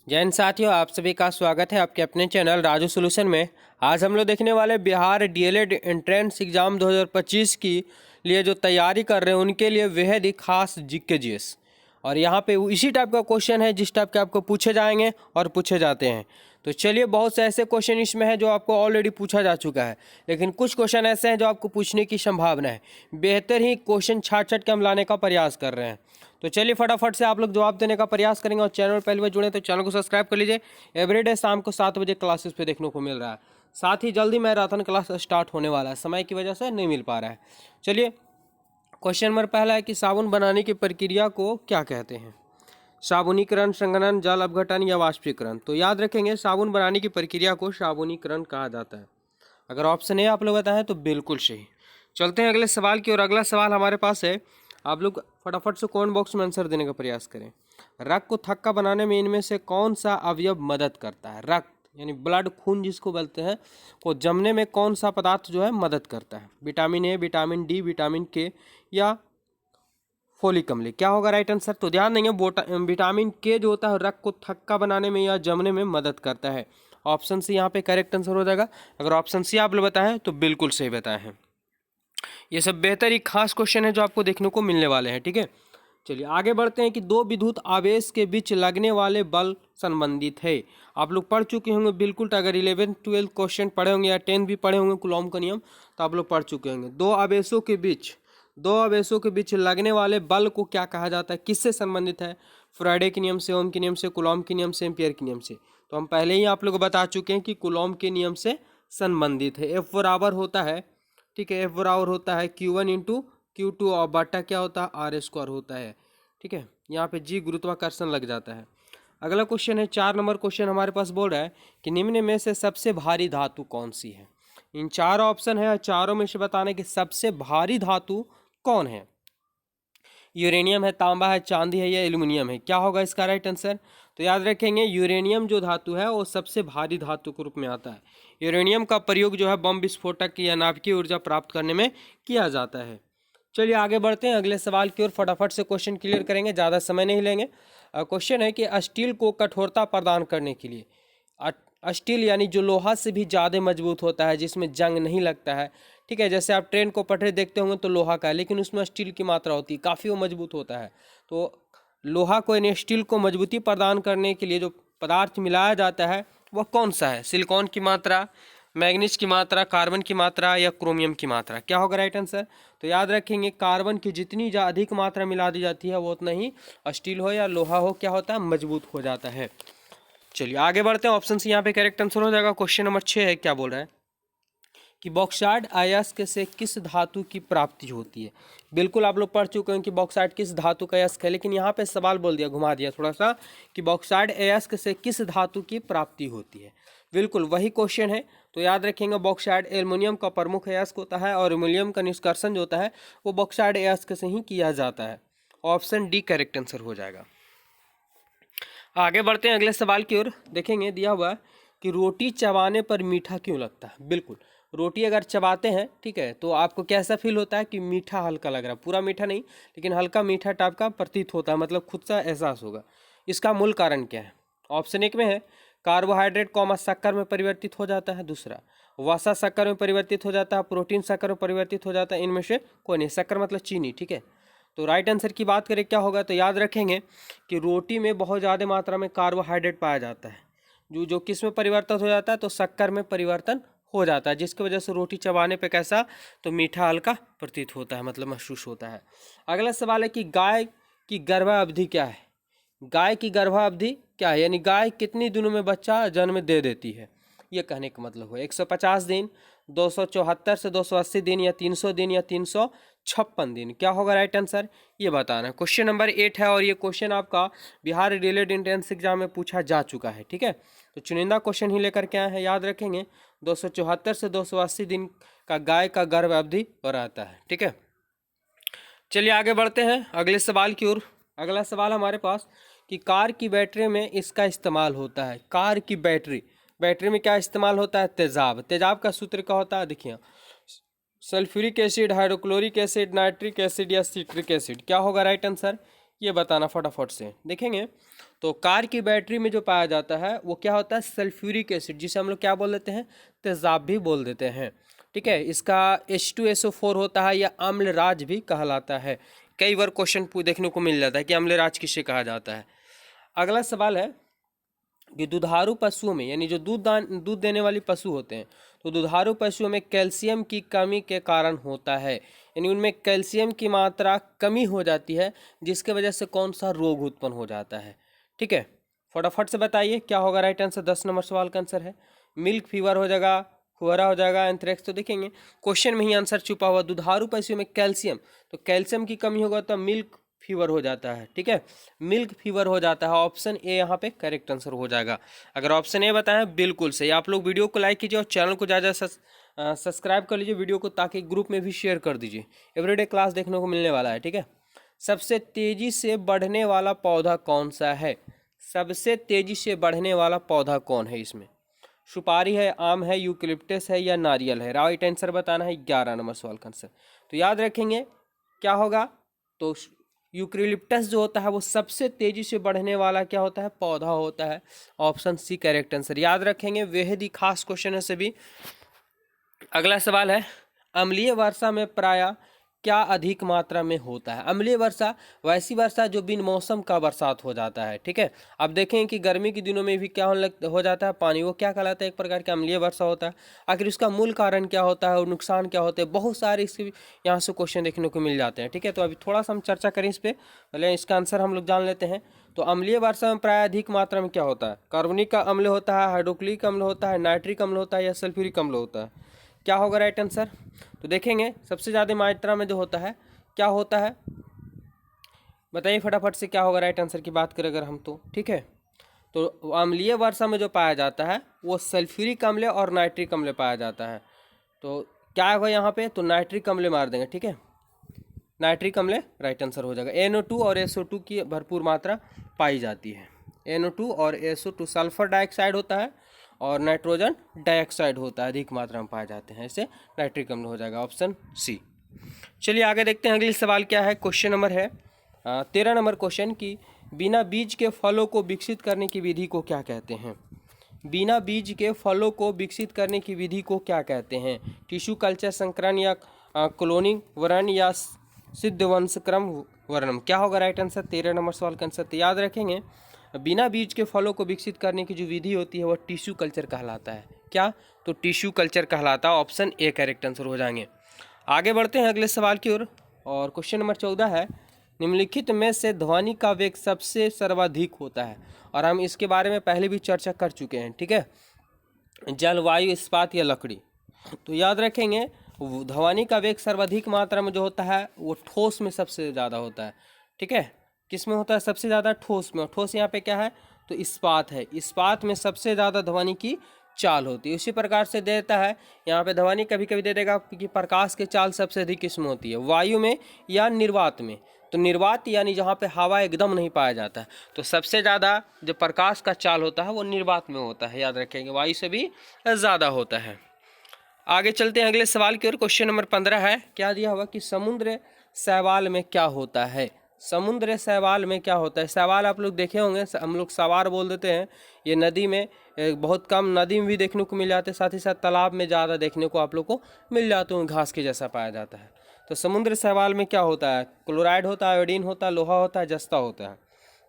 जय हिंद साथियों, आप सभी का स्वागत है आपके अपने चैनल राजू सॉल्यूशन में। आज हम लोग देखने वाले बिहार डीएलएड एंट्रेंस एग्ज़ाम 2025 की लिए जो तैयारी कर रहे हैं उनके लिए बेहद ही खास जीके जीएस। और यहाँ पे इसी टाइप का क्वेश्चन है जिस टाइप के आपको पूछे जाएंगे और पूछे जाते हैं। तो चलिए, बहुत से ऐसे क्वेश्चन इसमें है जो आपको ऑलरेडी पूछा जा चुका है, लेकिन कुछ क्वेश्चन ऐसे हैं जो आपको पूछने की संभावना है। बेहतर ही क्वेश्चन छाट छाट के हम लाने का प्रयास कर रहे हैं। तो चलिए फटाफट से आप लोग जवाब देने का प्रयास करेंगे। और चैनल पहली बार जुड़े तो चैनल को सब्सक्राइब कर लीजिए। एवरीडे शाम को 7 बजे क्लासेस पे देखने को मिल रहा है। साथ ही जल्दी मैराथन क्लास स्टार्ट होने वाला है, समय की वजह से नहीं मिल पा रहा है। चलिए, क्वेश्चन नंबर पहला है कि साबुन बनाने की प्रक्रिया को क्या कहते हैं? साबुनीकरण, संघनन, जल अपघटन या वाष्पीकरण। तो याद रखेंगे, साबुन बनाने की प्रक्रिया को साबुनीकरण कहा जाता है। अगर ऑप्शन ए आप लोग बताएं तो बिल्कुल सही। चलते हैं अगले सवाल की ओर। अगला सवाल हमारे पास है, आप लोग फटाफट से कमेंट बॉक्स में आंसर देने का प्रयास करें। रक्त को थक्का बनाने में इनमें से कौन सा अवयव मदद करता है? रक्त यानी ब्लड, खून जिसको बोलते हैं, को जमने में कौन सा पदार्थ जो है मदद करता है? Vitamin A, vitamin D, vitamin के या फोलिक अम्ल? क्या होगा राइट आंसर? तो ध्यान देंगे, विटामिन के जो होता है रक्त को थक्का बनाने में या जमने में मदद करता है। ऑप्शन सी यहाँ पे करेक्ट आंसर हो जाएगा। अगर ऑप्शन सी आप लोग बताएं तो बिल्कुल सही बताए हैं। ये सब बेहतर ही खास क्वेश्चन है जो आपको देखने को मिलने वाले हैं। ठीक है, चलिए आगे बढ़ते हैं कि दो विद्युत आवेश के बीच लगने वाले बल संबंधित है। आप लोग पढ़ चुके होंगे बिल्कुल। अगर 11 12 क्वेश्चन पढ़े होंगे या 10 भी पढ़े होंगे कूलॉम का नियम, तो आप लोग पढ़ चुके होंगे। दो आवेशों के बीच लगने वाले बल को क्या कहा जाता है? किससे संबंधित है? फ्राइडे के नियम से, ओम के नियम से, कूलॉम के नियम से, एम्पियर के नियम से। तो हम पहले ही आप लोग बता चुके हैं कि कूलॉम के नियम से संबंधित है। एफ बराबर होता है, ठीक है, एफ बराबर होता है Q1 इंटू Q2 और बटा क्या होता है? आर स्क्वायर होता है। ठीक है, यहाँ पे जी गुरुत्वाकर्षण लग जाता है। अगला क्वेश्चन है 4 नंबर क्वेश्चन हमारे पास बोल रहा है कि निम्न में से सबसे भारी धातु कौन सी है? इन चार ऑप्शन है, चारों में से बताने कि सबसे भारी धातु कौन है। यूरेनियम है, तांबा है, चांदी है या एल्यूमिनियम है? क्या होगा इसका राइट आंसर? तो याद रखेंगे, यूरेनियम जो धातु है वो सबसे भारी धातु के रूप में आता है। यूरेनियम का प्रयोग जो है बम विस्फोटक या नाभिकीय ऊर्जा प्राप्त करने में किया जाता है। चलिए आगे बढ़ते हैं अगले सवाल की ओर। फटाफट से क्वेश्चन क्लियर करेंगे, ज़्यादा समय नहीं लेंगे। क्वेश्चन है कि स्टील को कठोरता प्रदान करने के लिए, स्टील यानी जो लोहा से भी ज़्यादा मजबूत होता है, जिसमें जंग नहीं लगता है। ठीक है, जैसे आप ट्रेन को पटरी देखते होंगे तो लोहा का है, लेकिन उसमें स्टील की मात्रा होती है, काफ़ी वो मजबूत होता है। तो लोहा को यानी स्टील को मजबूती प्रदान करने के लिए जो पदार्थ मिलाया जाता है वह कौन सा है? सिलिकॉन की मात्रा, मैग्नीज की मात्रा, कार्बन की मात्रा या क्रोमियम की मात्रा? क्या होगा राइट आंसर? तो याद रखेंगे, कार्बन की जितनी अधिक मात्रा मिला दी जाती है वो उतना ही स्टील हो या लोहा हो क्या होता है? मजबूत हो जाता है। चलिए आगे बढ़ते हैं। ऑप्शन सी यहाँ पे करेक्ट आंसर हो जाएगा। क्वेश्चन नंबर 6 है, क्या बोल रहा है कि बॉक्साइट अयस्क से किस धातु की प्राप्ति होती है? बिल्कुल आप लोग पढ़ चुके हैं कि बॉक्साइट किस धातु का अयस्क है, लेकिन यहाँ पे सवाल बोल दिया, घुमा दिया थोड़ा सा, कि बॉक्साइट अयस्क से किस धातु की प्राप्ति होती है। बिल्कुल वही क्वेश्चन है। तो याद रखेंगे, बॉक्साइट एल्युमिनियम का प्रमुख अयस्क होता है और एल्युमिनियम का निष्कर्षण जो होता है वो बॉक्साइट अयस्क से ही किया जाता है। ऑप्शन डी करेक्ट आंसर हो जाएगा। आगे बढ़ते हैं अगले सवाल की ओर। देखेंगे दिया हुआ है कि रोटी चबाने पर मीठा क्यों लगता है? बिल्कुल, रोटी अगर चबाते हैं, ठीक है, तो आपको कैसा फील होता है कि मीठा हल्का लग रहा है, पूरा मीठा नहीं लेकिन हल्का मीठा टाइप का प्रतीत होता है, मतलब खुद सा एहसास होगा। इसका मूल कारण क्या है? ऑप्शन एक में है कार्बोहाइड्रेट कॉमा शक्कर में परिवर्तित हो जाता है, दूसरा वसा शक्कर में परिवर्तित हो जाता है, प्रोटीन शक्कर में परिवर्तित हो जाता है, इनमें से कोई नहीं। शक्कर मतलब चीनी, ठीक है। तो राइट आंसर की बात करें क्या होगा, तो याद रखेंगे कि रोटी में बहुत ज़्यादा मात्रा में कार्बोहाइड्रेट पाया जाता है, जो किस में परिवर्तित हो जाता है? तो शक्कर में परिवर्तन हो जाता है, जिसकी वजह से रोटी चबाने पे कैसा, तो मीठा हल्का प्रतीत होता है, मतलब महसूस होता है। अगला सवाल है कि गाय की गर्भावधि क्या है? गाय की गर्भावधि क्या है, यानी गाय कितनी दिनों में बच्चा जन्म दे देती है? ये कहने का मतलब है 150 दिन, 274 से 280 दिन या 300 दिन या 356 दिन? क्या होगा राइट आंसर? ये बताना है। क्वेश्चन नंबर 8 है और ये क्वेश्चन आपका बिहार रिलेटेड एंट्रेंस एग्जाम में पूछा जा चुका है। ठीक है, तो चुनिंदा क्वेश्चन ही लेकर के आए हैं। याद रखेंगे 274 से 280 दिन का गाय का गर्भ अवधि रहता है। ठीक है, चलिए आगे बढ़ते हैं अगले सवाल की ओर। अगला सवाल हमारे पास कि कार की बैटरी में इसका इस्तेमाल होता है। कार की बैटरी में क्या इस्तेमाल होता है? तेजाब। तेजाब का सूत्र क्या होता है? देखिए, sulphuric acid, hydrochloric acid, nitric acid या सिट्रिक एसिड? क्या होगा राइट आंसर? ये बताना फटाफट से। देखेंगे तो कार की बैटरी में जो पाया जाता है वो क्या होता है, सल्फ्यूरिक एसिड, जिसे हम लोग क्या बोल देते हैं, तेजाब भी बोल देते हैं। ठीक है, इसका H2SO4 होता है या अम्लराज भी कहलाता है। कई बार क्वेश्चन देखने को मिल जाता है कि अम्लराज किसे कहा जाता है। अगला सवाल है कि दुधारू पशुओं में, यानी जो दूध देने वाली पशु होते हैं, तो दुधारू पशुओं में कैल्शियम की कमी के कारण होता है, यानी उनमें कैल्शियम की मात्रा कमी हो जाती है, जिसके वजह से कौन सा रोग उत्पन्न हो जाता है। ठीक है, फटाफट से बताइए क्या होगा राइट आंसर। 10 नंबर सवाल का आंसर है मिल्क फीवर हो जाएगा, खुरा हो जाएगा, एंथ्रेक्स। तो देखेंगे क्वेश्चन में ही आंसर छुपा हुआ, दुधारू पशुओं में कैल्शियम, तो कैल्शियम की कमी होगा तो मिल्क फीवर हो जाता है। ठीक है, मिल्क फीवर हो जाता है। ऑप्शन ए यहाँ पे करेक्ट आंसर हो जाएगा। अगर ऑप्शन ए बताएं बिल्कुल सही। आप लोग वीडियो को लाइक कीजिए और चैनल को ज़्यादा सब्सक्राइब कर लीजिए वीडियो को, ताकि ग्रुप में भी शेयर कर दीजिए। एवरीडे क्लास देखने को मिलने वाला है। ठीक है, सबसे तेजी से बढ़ने वाला पौधा कौन सा है, सबसे तेजी से बढ़ने वाला पौधा कौन है इसमें, सुपारी है, आम है, यूकलिप्टस है या नारियल है। राइट आंसर बताना है 11 नंबर सवाल का आंसर। तो याद रखेंगे क्या होगा, तो यूकलिप्टस जो होता है वो सबसे तेजी से बढ़ने वाला क्या होता है, पौधा होता है। ऑप्शन सी करेक्ट आंसर याद रखेंगे। बेहद ही खास क्वेश्चन है सभी। अगला सवाल है अम्लीय वर्षा में प्रायः क्या अधिक मात्रा में होता है। अम्लीय वर्षा वैसी वर्षा जो बिन मौसम का बरसात हो जाता है। ठीक है, अब देखें कि गर्मी के दिनों में भी क्या हो जाता है पानी, वो क्या कहलाता है, एक प्रकार का अम्लीय वर्षा होता है। आखिर उसका मूल कारण क्या होता है और नुकसान क्या होते हैं, बहुत सारे इसके यहाँ से क्वेश्चन देखने को मिल जाते हैं। ठीक है, तो अभी थोड़ा सा हम चर्चा करें इस पर, पहले इसका आंसर हम लोग जान लेते हैं। तो अम्लीय वर्षा में प्राय अधिक मात्रा में क्या होता है, कार्बनिक अम्ल होता है, हाइड्रोक्लिक अम्ल होता है, नाइट्रिक अम्ल होता है या सल्फ्यूरिक अम्ल होता है। क्या होगा राइट आंसर। तो देखेंगे सबसे ज़्यादा मात्रा में जो होता है क्या होता है, बताइए फटाफट से क्या होगा राइट आंसर की बात करें अगर हम तो। ठीक है, तो अम्लीय वर्षा में जो पाया जाता है वो सल्फ्यूरिक अम्ल और नाइट्रिक अम्ल पाया जाता है। तो क्या होगा यहाँ पे, तो नाइट्रिक अम्ल मार देंगे। ठीक है, नाइट्रिक अम्ल राइट आंसर हो जाएगा। NO2 और SO2 की भरपूर मात्रा पाई जाती है। NO2 और SO2 सल्फर डाइऑक्साइड होता है और नाइट्रोजन डाइऑक्साइड होता है, अधिक मात्रा में पाए जाते हैं, इससे नाइट्रिक अम्ल हो जाएगा ऑप्शन सी। चलिए आगे देखते हैं अगली सवाल क्या है। क्वेश्चन नंबर है 13 नंबर क्वेश्चन की बिना बीज के फलों को विकसित करने की विधि को क्या कहते हैं। बिना बीज के फलों को विकसित करने की विधि को क्या कहते हैं, टिश्यू कल्चर, संकरण या क्लोनिंग वर्ण या सिद्ध वंशक्रम वर्णम। क्या होगा राइट आंसर 13 नंबर सवाल का आंसर। तो याद रखेंगे बिना बीज के फलों को विकसित करने की जो विधि होती है वह टिश्यू कल्चर कहलाता है। क्या, तो टिश्यू कल्चर कहलाता है। ऑप्शन ए करेक्ट आंसर हो जाएंगे। आगे बढ़ते हैं अगले सवाल की ओर और क्वेश्चन नंबर 14 है निम्नलिखित में से ध्वनि का वेग सबसे सर्वाधिक होता है, और हम इसके बारे में पहले भी चर्चा कर चुके हैं। ठीक है, जल, वायु, इस्पात या लकड़ी। तो याद रखेंगे ध्वनि का वेग सर्वाधिक मात्रा में जो होता है वो ठोस में सबसे ज़्यादा होता है। ठीक है, किस में होता है सबसे ज़्यादा, ठोस में। ठोस यहाँ पे क्या है, तो इस्पात है। इस्पात में सबसे ज़्यादा ध्वनि की चाल होती है। उसी प्रकार से देता है यहाँ पे ध्वनि कभी कभी दे देगा कि प्रकाश की चाल सबसे अधिक किसमें होती है, वायु में या निर्वात में। तो निर्वात यानी जहाँ पे हवा एकदम नहीं पाया जाता है, तो सबसे ज़्यादा जो प्रकाश का चाल होता है वो निर्वात में होता है। याद रखेंगे वायु से भी ज़्यादा होता है। आगे चलते हैं अगले सवाल की ओर। क्वेश्चन नंबर 15 है, क्या दिया हुआ कि समुद्र शैवाल में क्या होता है। समुद्र शैवाल में क्या होता है। शैवाल आप लोग देखे होंगे, हम लोग सवार बोल देते हैं। ये नदी में बहुत कम, नदी में भी देखने को मिल जाते हैं, साथ ही साथ तालाब में ज़्यादा देखने को आप लोग को मिल जाते हैं, घास के जैसा पाया जाता है। तो समुद्र शैवाल में क्या होता है, क्लोराइड होता है, आयोडीन होता है, लोहा होता है, जस्ता होता है।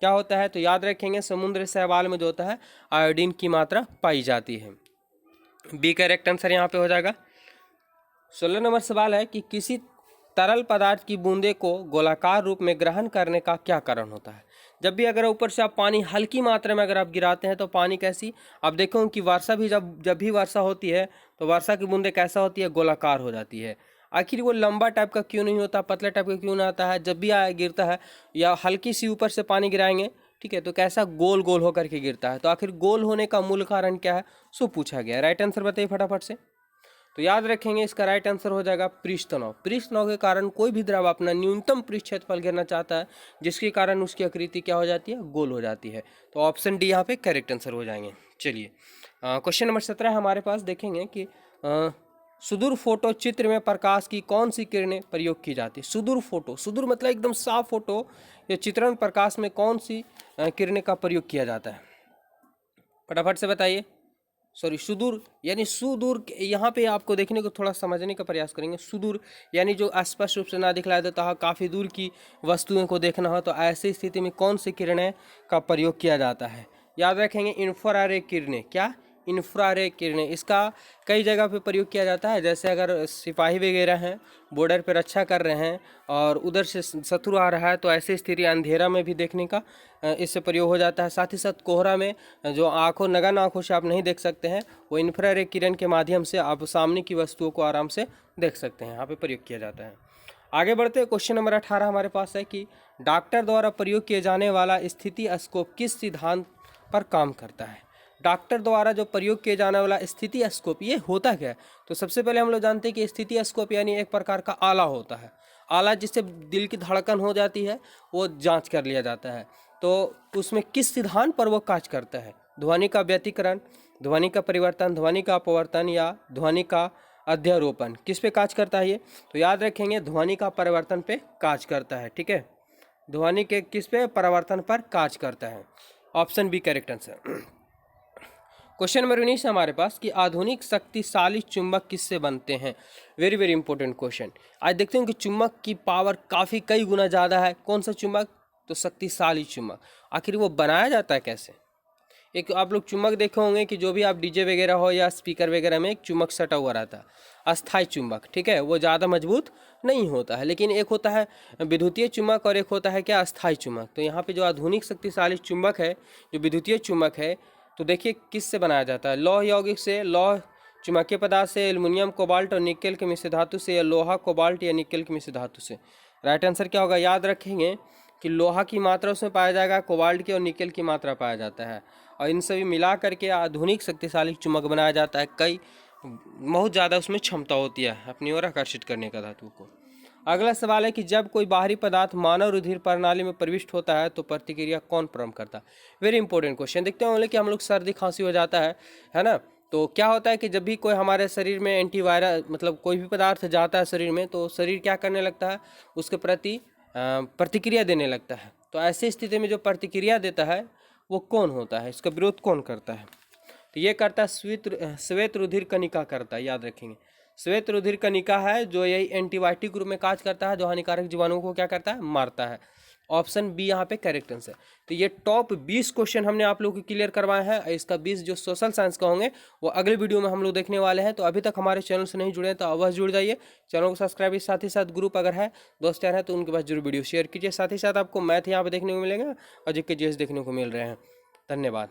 क्या होता है, तो याद रखेंगे समुद्र शैवाल में जो होता है आयोडीन की मात्रा पाई जाती है। बी करेक्ट आंसर यहाँ पे हो जाएगा। 16 नंबर सवाल है कि किसी तरल पदार्थ की बूंदे को गोलाकार रूप में ग्रहण करने का क्या कारण होता है। जब भी अगर ऊपर से आप पानी हल्की मात्रा में अगर आप गिराते हैं तो पानी कैसी, आप देखो कि वर्षा भी जब भी वर्षा होती है तो वर्षा की बूंदे कैसा होती है, गोलाकार हो जाती है। आखिर वो लंबा टाइप का क्यों नहीं होता, पतला टाइप का क्यों ना आता है, जब भी गिरता है या हल्की सी ऊपर से पानी गिराएंगे, ठीक है, तो कैसा गोल गोल होकर के गिरता है। तो आखिर गोल होने का मूल कारण क्या है, सो पूछा गया। राइट आंसर बताइए फटाफट से। तो याद रखेंगे इसका राइट आंसर हो जाएगा पृष्ठ तनाव। पृष्ठ तनाव के कारण कोई भी द्रव अपना न्यूनतम पृष्ठ क्षेत्रफल घेरना चाहता है, जिसके कारण उसकी आकृति क्या हो जाती है, गोल हो जाती है। तो ऑप्शन डी यहाँ पे करेक्ट आंसर हो जाएंगे। चलिए क्वेश्चन नंबर 17 हमारे पास देखेंगे कि सुदूर फोटो चित्र में प्रकाश की कौन सी किरणें प्रयोग की जाती है? सुदूर फोटो, सुदूर मतलब एकदम साफ फोटो, ये चित्रण प्रकाश में कौन सी किरणें का प्रयोग किया जाता है? फटाफट से बताइए। सॉरी, सुदूर यानी सुदूर, यहाँ पे आपको देखने को थोड़ा समझने का प्रयास करेंगे। सुदूर यानी जो स्पष्ट रूप से ना दिखलाई देता हो, काफ़ी दूर की वस्तुओं को देखना हो, तो ऐसी स्थिति में कौन सी किरणें का प्रयोग किया जाता है? याद रखेंगे, इंफ्रारेड किरणें। क्या? इंफ्रारेड किरणें। इसका कई जगह पे प्रयोग किया जाता है, जैसे अगर सिपाही वगैरह हैं, बॉर्डर पे रक्षा कर रहे हैं और उधर से शत्रु आ रहा है, तो ऐसी स्थिति अंधेरा में भी देखने का इससे प्रयोग हो जाता है। साथ ही साथ कोहरा में जो आँखों, नगन आँखों से आप नहीं देख सकते हैं, वो इंफ्रारेड किरण के माध्यम से आप सामने की वस्तुओं को आराम से देख सकते हैं, यहाँ पे प्रयोग किया जाता है। आगे बढ़ते हैं, क्वेश्चन नंबर 18 हमारे पास है कि डॉक्टर द्वारा प्रयोग किए जाने वाला स्थिति स्कोप किस सिद्धांत पर काम करता है? डॉक्टर द्वारा जो प्रयोग किए जाने वाला स्थिति स्कोप, ये होता क्या है? तो सबसे पहले हम लोग जानते हैं कि स्थिति स्कोप यानी एक प्रकार का आला होता है। आला जिससे दिल की धड़कन हो जाती है, वो जांच कर लिया जाता है। तो उसमें किस सिद्धांत पर वो कार्य करता है? ध्वनि का व्यतिकरण, ध्वनि का परिवर्तन, ध्वनि का अपवर्तन या ध्वनि का अध्यारोपण, किस पे कार्य करता है ये? तो याद रखेंगे, ध्वनि का परिवर्तन पे कार्य करता है। ठीक है, ध्वनि के किस पे? परिवर्तन पर कार्य करता है। Option B correct answer. Question number 19 हमारे पास कि आधुनिक शक्तिशाली चुंबक किससे बनते हैं? Very very important question. आज देखते हैं कि चुंबक की पावर काफ़ी कई गुना ज़्यादा है। कौन सा चुंबक? तो शक्तिशाली चुंबक। आखिर वो बनाया जाता है कैसे? एक आप लोग चुंबक देखे होंगे कि जो भी आप डीजे वगैरह हो या स्पीकर वगैरह में एक चुंबक सटा हुआ रहता है, अस्थायी चुंबक। ठीक है, वो ज़्यादा मजबूत नहीं होता है, लेकिन एक होता है विद्युतीय चुंबक और एक होता है क्या? अस्थायी चुंबक। तो यहाँ पे जो आधुनिक शक्तिशाली चुंबक है, जो विद्युतीय चुंबक है, तो देखिए किस से बनाया जाता है? लौह यौगिक से, लौह चुंबकीय पदार्थ से, एल्युमिनियम, कोबाल्ट और निकेल के मिश्र धातु से, या लोहा, कोबाल्ट या निकेल के मिश्र धातु से। राइट आंसर क्या होगा? याद रखेंगे कि लोहा की मात्रा उसमें पाया जाएगा, कोबाल्ट की और निकेल की मात्रा पाया जाता है, और इन सभी मिला करके आधुनिक शक्तिशाली चुंबक बनाया जाता है। कई बहुत ज़्यादा उसमें क्षमता होती है अपनी ओर आकर्षित करने का धातु को। अगला सवाल है कि जब कोई बाहरी पदार्थ मानव रुधिर प्रणाली में प्रविष्ट होता है तो प्रतिक्रिया कौन प्रारंभ करता है? Very important question. देखते होंगे कि हम लोग सर्दी खांसी हो जाता है ना? तो क्या होता है कि जब भी कोई हमारे शरीर में एंटीवायरस मतलब कोई भी पदार्थ जाता है शरीर में, तो शरीर क्या करने लगता है? उसके प्रति प्रतिक्रिया देने लगता है। तो ऐसी स्थिति में जो प्रतिक्रिया देता है वो कौन होता है? इसका विरोध कौन करता है? तो ये करता है श्वेत रुधिर कणिका करता है। याद रखेंगे, श्वेत रुधिर कणिका है जो यही एंटीबायोटिक रूप में कार्य करता है, जो हानिकारक जीवाणुओं को क्या करता है? मारता है। ऑप्शन बी यहाँ पे करेक्ट आंसर। तो ये टॉप 20 क्वेश्चन हमने आप लोगों को क्लियर करवाए हैं। इसका 20 जो सोशल साइंस का होंगे वो अगले वीडियो में हम लोग देखने वाले हैं। तो अभी तक हमारे चैनल से नहीं जुड़े हैं तो अवश्य जुड़ जाइए, चैनल को सब्सक्राइब, साथ ही साथ ग्रुप अगर है, दोस्त यार है, तो उनके पास जरूर वीडियो शेयर कीजिए। साथ ही साथ आपको मैथ यहाँ पे देखने को मिलेगा और जीके जीएस देखने को मिल रहे हैं। धन्यवाद।